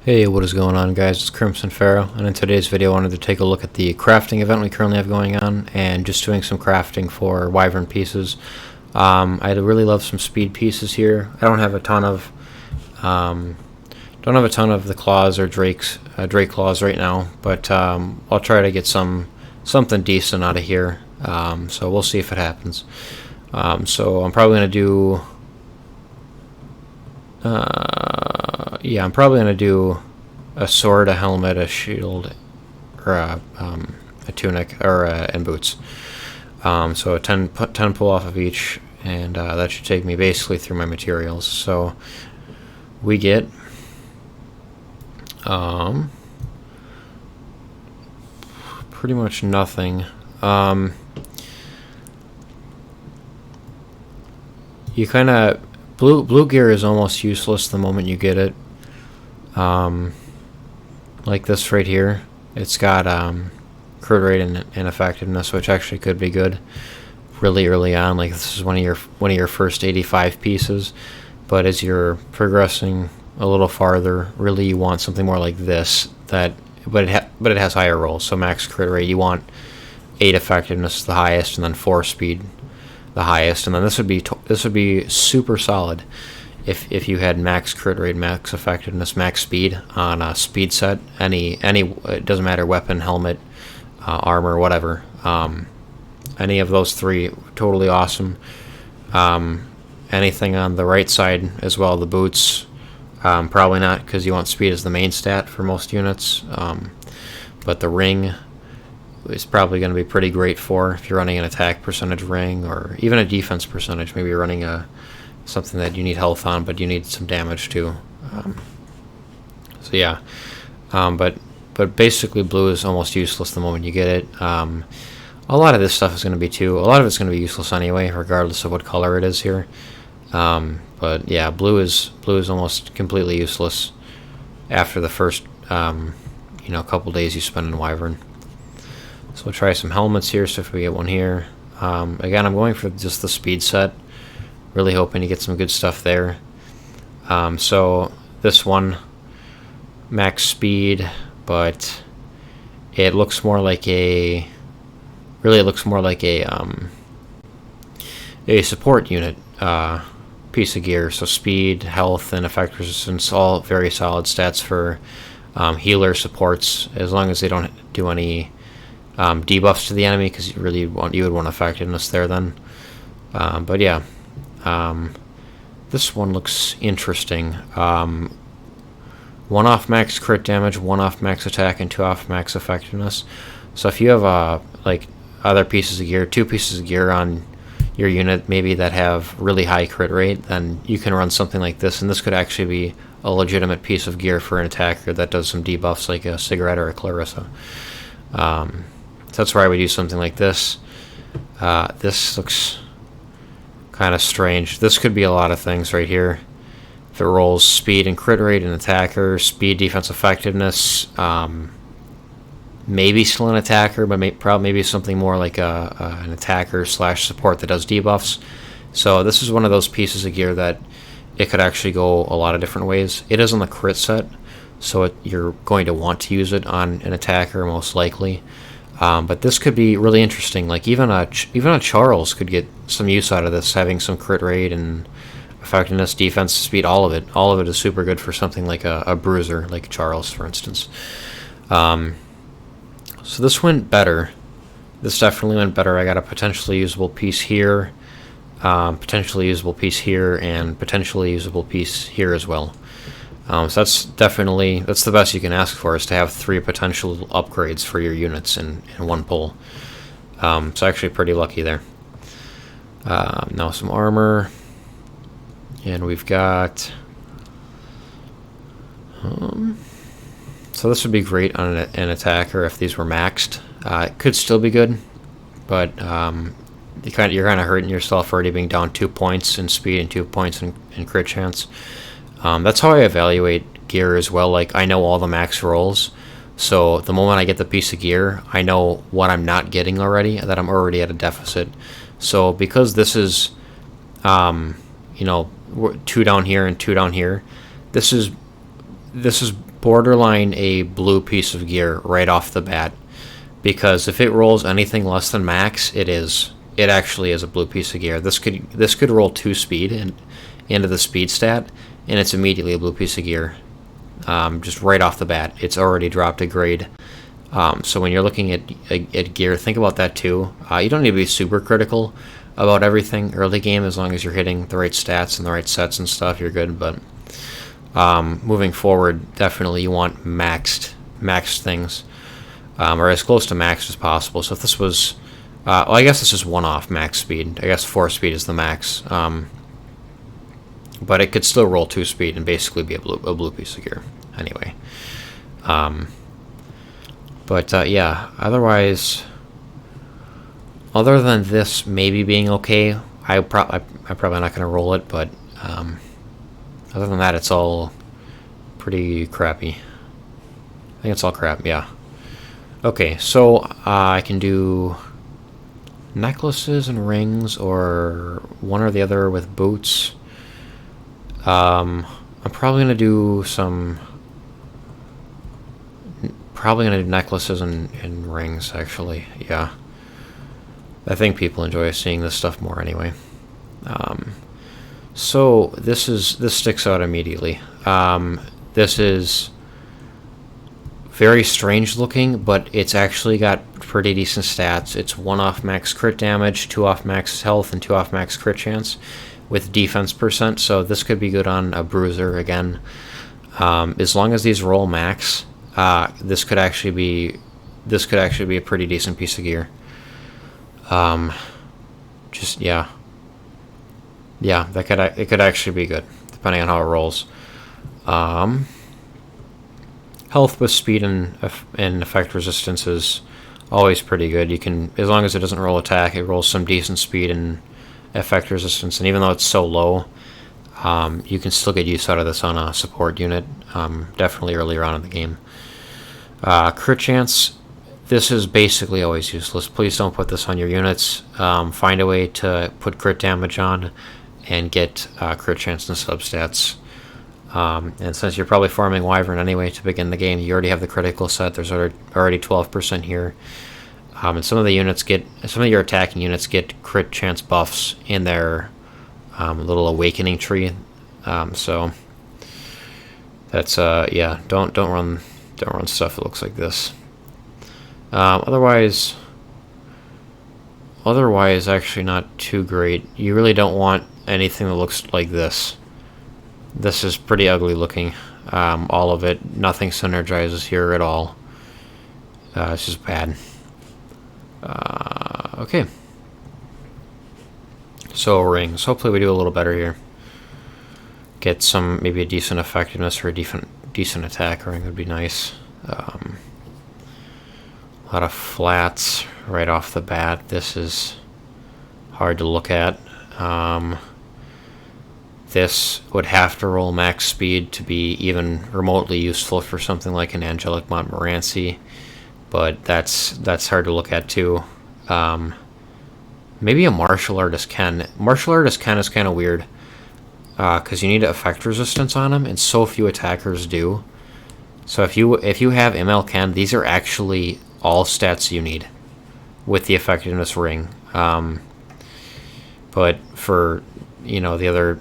Hey, what is going on, guys? It's Crimson Pharaoh, and in today's video I wanted to take a look at the crafting event we currently have going on and just doing some crafting for wyvern pieces. I really love some speed pieces here. I don't have a ton of the claws or drake claws right now, but I'll try to get something decent out of here. So we'll see if it happens. So I'm probably gonna do. Yeah, I'm probably going to do a sword, a helmet, a shield, or a tunic, or and boots. So a 10 pull off of each, and that should take me basically through my materials. So we get pretty much nothing. You kind of blue gear is almost useless the moment you get it. Like this right here, it's got crit rate and effectiveness, which actually could be good really early on. Like this is one of your first 85 pieces, but as you're progressing a little farther, really you want something more like this. But it has higher rolls, so max crit rate. You want 8 effectiveness the highest, and then 4 speed the highest, and then this would be super solid if you had max crit rate, max effectiveness, max speed on a speed set. Any it doesn't matter, weapon, helmet, armor, whatever. Any of those three, totally awesome. Anything on the right side as well, the boots, probably not, because you want speed as the main stat for most units. But the ring is probably going to be pretty great for if you're running an attack percentage ring, or even a defense percentage. Maybe you're running something that you need health on, but you need some damage too. So yeah, but basically blue is almost useless the moment you get it. A lot of this stuff is going to be a lot of it's going to be useless anyway, regardless of what color it is here. But yeah, blue is almost completely useless after the first couple days you spend in wyvern. So we'll try some helmets here, so if we get one here. Again, I'm going for just the speed set, really hoping to get some good stuff there. So this one, max speed, but it looks more like a support unit piece of gear. So speed, health, and effect resistance, all very solid stats for healer supports, as long as they don't do any debuffs to the enemy, because you would want effectiveness there then. But yeah, this one looks interesting. 1 off max crit damage, 1 off max attack, and 2 off max effectiveness. So if you have like other pieces of gear, 2 pieces of gear on your unit maybe that have really high crit rate, then you can run something like this, and this could actually be a legitimate piece of gear for an attacker that does some debuffs, like a Cigarette or a Clarissa. So that's where I would use something like this. This looks kind of strange. This could be a lot of things right here. If it rolls speed and crit rate and attacker, speed, defense, effectiveness, maybe still an attacker, but maybe something more like an attacker / support that does debuffs. So this is one of those pieces of gear that it could actually go a lot of different ways. It is on the crit set, so you're going to want to use it on an attacker most likely. But this could be really interesting. Like even a Charles could get some use out of this, having some crit rate and effectiveness, defense, speed, all of it. All of it is super good for something like a bruiser, like Charles, for instance. So this went better. This definitely went better. I got a potentially usable piece here, potentially usable piece here, and potentially usable piece here as well. So that's the best you can ask for, is to have 3 potential upgrades for your units in one pull. So actually pretty lucky there. Now some armor, and we've got. So this would be great on an attacker if these were maxed. It could still be good, but you're kind of hurting yourself already being down 2 points in speed and 2 points in crit chance. That's how I evaluate gear as well. Like, I know all the max rolls, so the moment I get the piece of gear, I know what I'm not getting already, that I'm already at a deficit. So because this is, 2 down here and 2 down here, this is borderline a blue piece of gear right off the bat, because if it rolls anything less than max, it actually is a blue piece of gear. This could roll 2 speed into the speed stat, and it's immediately a blue piece of gear. Just right off the bat, it's already dropped a grade. So when you're looking at gear, think about that too. You don't need to be super critical about everything early game, as long as you're hitting the right stats and the right sets and stuff, you're good. But moving forward, definitely you want maxed things, or as close to max as possible. So if this was, well, I guess this is 1 off max speed. I guess 4 speed is the max. But it could still roll 2 speed and basically be a blue piece of gear anyway. Yeah, otherwise, other than this maybe being okay, I'm probably not going to roll it, but other than that, it's all pretty crappy. I think it's all crap, yeah. Okay, so I can do necklaces and rings, or one or the other with boots. I'm probably going to do necklaces and rings, actually. Yeah. I think people enjoy seeing this stuff more anyway. So this sticks out immediately. This is very strange looking, but it's actually got pretty decent stats. It's 1 off max crit damage, 2 off max health, and 2 off max crit chance, with defense %, so this could be good on a bruiser again. As long as these roll max, this could actually be a pretty decent piece of gear. It could actually be good depending on how it rolls. Health with speed and effect resistance is always pretty good. You can, as long as it doesn't roll attack, it rolls some decent speed and effect resistance, and even though it's so low, you can still get use out of this on a support unit, definitely earlier on in the game. Crit chance, this is basically always useless. Please don't put this on your units. Find a way to put crit damage on and get crit chance and substats. And since you're probably farming Wyvern anyway to begin the game, you already have the critical set. There's already 12% here. And some of your attacking units get crit chance buffs in their little awakening tree. So that's yeah. Don't run stuff that looks like this. Otherwise, actually not too great. You really don't want anything that looks like this. This is pretty ugly looking. All of it. Nothing synergizes here at all. It's just bad. Okay. So rings. Hopefully we do a little better here. Get maybe a decent effectiveness or a decent attack ring would be nice. A lot of flats right off the bat. This is hard to look at. This would have to roll max speed to be even remotely useful for something like an Angelic Montmorency, but that's hard to look at too. Maybe a Martial Artist Ken. Martial Artist Ken is kind of weird, because you need effect resistance on him, and so few attackers do. So if you have ML Ken, these are actually all stats you need with the effectiveness ring. But for the other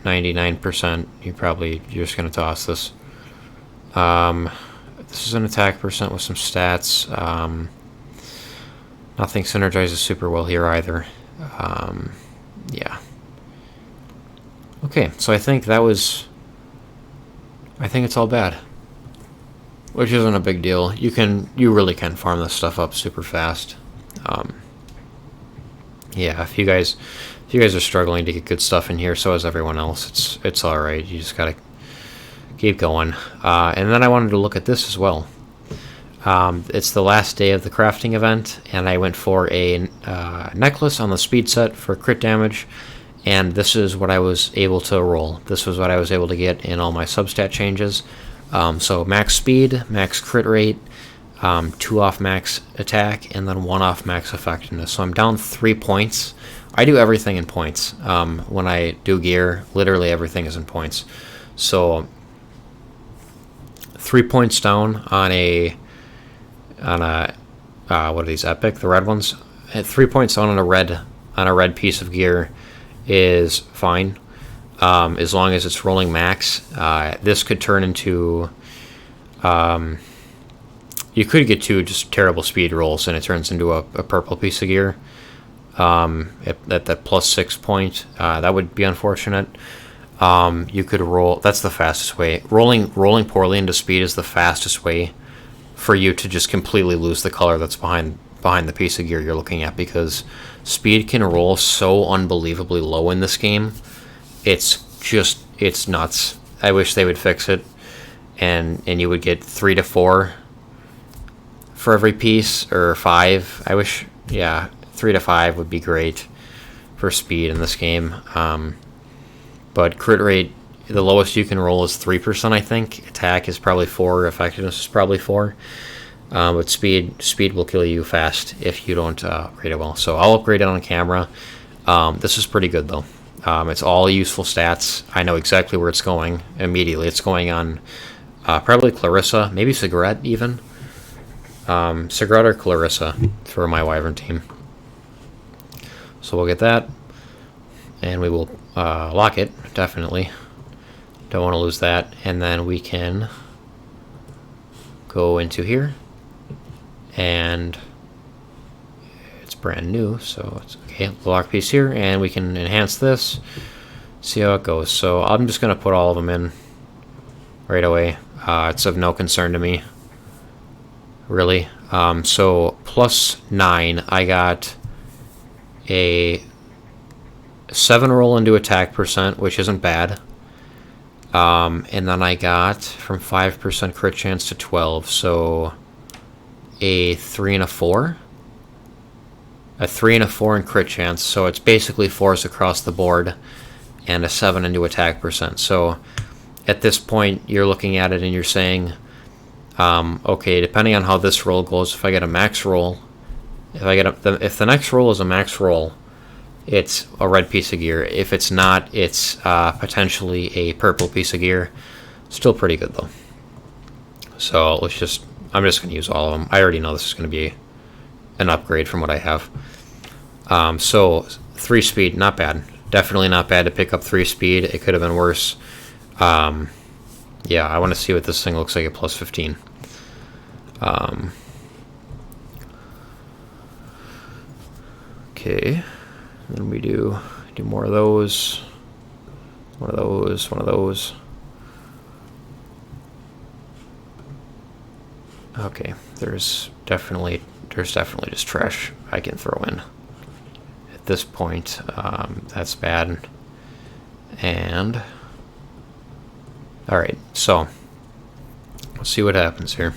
99%, you're just going to toss this. This is an attack percent with some stats. Nothing synergizes super well here either. Yeah. Okay, so I think it's all bad, which isn't a big deal. You really can farm this stuff up super fast. Yeah, if you guys are struggling to get good stuff in here, so is everyone else. It's all right. You just gotta keep going. And then I wanted to look at this as well. It's the last day of the crafting event, and I went for a necklace on the speed set for crit damage, and this is what I was able to roll. This was what I was able to get in all my substat changes. So max speed, max crit rate, 2 off max attack, and then 1 off max effectiveness. So I'm down 3 points. I do everything in points. When I do gear, literally everything is in points. So 3 points down on a what are these, Epic, the red ones? At 3 points down on a red piece of gear is fine, as long as it's rolling max. This could turn into you could get two just terrible speed rolls and it turns into a purple piece of gear at that +6 point. That would be unfortunate. You could roll. That's the fastest way. Rolling poorly into speed is the fastest way for you to just completely lose the color that's behind the piece of gear you're looking at, because speed can roll so unbelievably low in this game. It's nuts. I wish they would fix it, and you would get 3 to 4 for every piece, or 5. I wish, yeah, 3 to 5 would be great for speed in this game. But crit rate, the lowest you can roll is 3%, I think. Attack is probably 4. Effectiveness is probably 4. But speed will kill you fast if you don't rate it well. So I'll upgrade it on camera. This is pretty good, though. It's all useful stats. I know exactly where it's going immediately. It's going on probably Clarissa, maybe Cigarette even. Cigarette or Clarissa for my Wyvern team. So we'll get that. And we will lock it, definitely. Don't want to lose that. And then we can go into here. And it's brand new, so it's okay. The lock piece here, and we can enhance this. See how it goes. So I'm just going to put all of them in right away. It's of no concern to me, really. So +9, I got a 7 roll into attack percent, which isn't bad. And then I got from 5% crit chance to 12, so a 3 and a 4. A 3 and a 4 in crit chance, so it's basically 4s across the board, and a 7 into attack percent. So at this point, you're looking at it and you're saying, okay, depending on how this roll goes, if I get a max roll, if the next roll is a max roll, it's a red piece of gear. If it's not, it's potentially a purple piece of gear. Still pretty good, though. So I'm just going to use all of them. I already know this is going to be an upgrade from what I have. So 3 speed, not bad. Definitely not bad to pick up 3 speed. It could have been worse. Yeah, I want to see what this thing looks like at +15. Okay. Then we do more of those. One of those, one of those. Okay, there's definitely just trash I can throw in. At this point, that's bad. And alright, so let's see what happens here.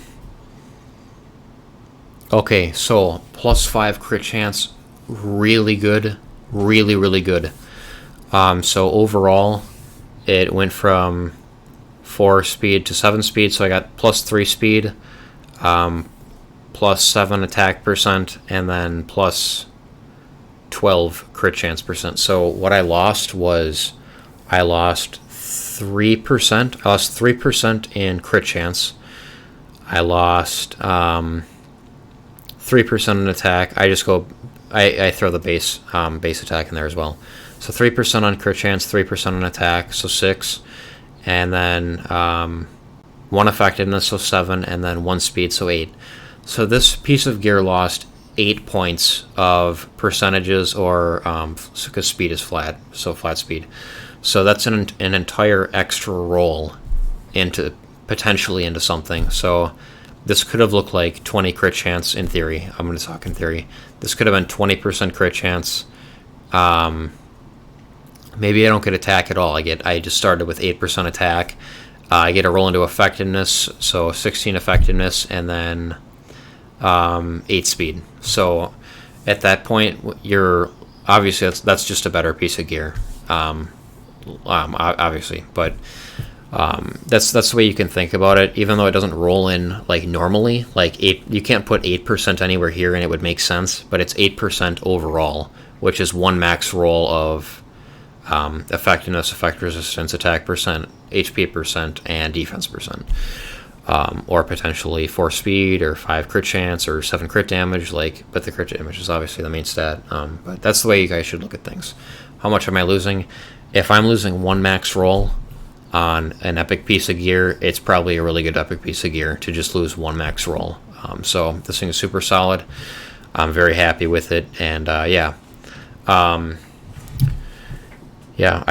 Okay, so +5 crit chance, really good. Really, really good. So overall, it went from 4 speed to 7 speed, so I got +3 speed, +7 attack percent, and then +12 crit chance percent. So what I lost was, I lost 3%. I lost 3% in crit chance. I lost 3% in attack. I throw the base attack in there as well. So 3% on crit chance, 3% on attack, so 6. And then 1 effectiveness, so 7. And then 1 speed, so 8. So this piece of gear lost 8 points of percentages, or because speed is flat, so flat speed. So that's an entire extra roll potentially into something. So this could have looked like 20 crit chance in theory. I'm going to talk in theory. This could have been 20% crit chance. Maybe I don't get attack at all. I just started with 8% attack. I get a roll into effectiveness, so 16 effectiveness, and then 8 speed. So at that point, you're obviously that's just a better piece of gear. Obviously, but that's the way you can think about it. Even though it doesn't roll in like normally, like 8, you can't put 8% anywhere here and it would make sense. But it's 8% overall, which is 1 max roll of effectiveness, effect resistance, attack percent, HP percent, and defense percent. or potentially 4 speed or 5 crit chance or 7 crit damage. But the crit damage is obviously the main stat. But that's the way you guys should look at things. How much am I losing? If I'm losing 1 max roll on an epic piece of gear, it's probably a really good epic piece of gear to just lose 1 max roll. So this thing is super solid. I'm very happy with it, and yeah, I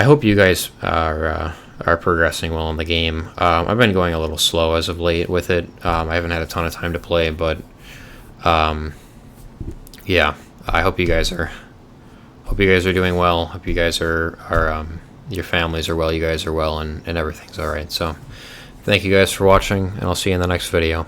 hope you guys are progressing well in the game. I've been going a little slow as of late with it. I haven't had a ton of time to play, but yeah, I hope you guys are doing well. Hope you guys are your families are well, you guys are well, and everything's all right. So thank you guys for watching, and I'll see you in the next video.